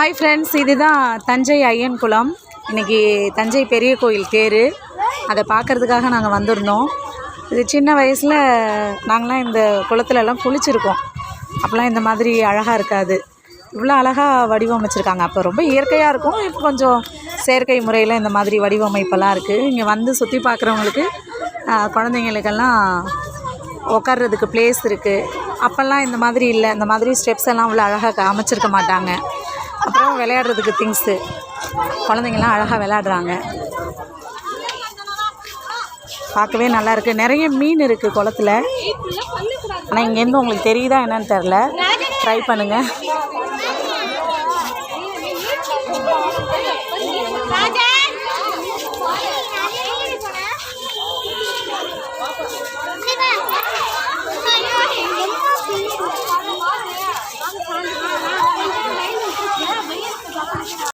Hi friends, இதுதான் தஞ்சை ஐயன் குளம். இன்றைக்கி தஞ்சை பெரிய கோயில் தேர், அதை பார்க்குறதுக்காக நாங்கள் வந்திருந்தோம். இது சின்ன வயசில் நாங்களாம் இந்த குளத்துலலாம் குளிச்சுருக்கோம். அப்போலாம் இந்த மாதிரி அழகாக இருக்காது, இவ்வளோ அழகாக வடிவமைச்சிருக்காங்க. அப்போ ரொம்ப இயற்கையாக இருக்கும், இப்போ கொஞ்சம் செயற்கை முறையில் இந்த மாதிரி வடிவமைப்பெல்லாம் இருக்குது. இங்கே வந்து சுற்றி பார்க்குறவங்களுக்கு குழந்தைங்களுக்கெல்லாம் உட்கார்றதுக்கு ப்ளேஸ் இருக்குது. அப்போல்லாம் இந்த மாதிரி இல்லை, இந்த மாதிரி ஸ்டெப்ஸ் எல்லாம் அவ்வளோ அழகாக அமைச்சிருக்க மாட்டாங்க. அப்புறம் விளையாடுறதுக்கு திங்ஸு, குழந்தைங்கள்லாம் அழகாக விளையாடுறாங்க. பார்க்கவே நல்லாயிருக்கு. நிறைய மீன் இருக்குது குளத்துல. ஆனால் இங்கேருந்து உங்களுக்கு தெரியுதா என்னன்னு தெரில, ட்ரை பண்ணுங்கள்.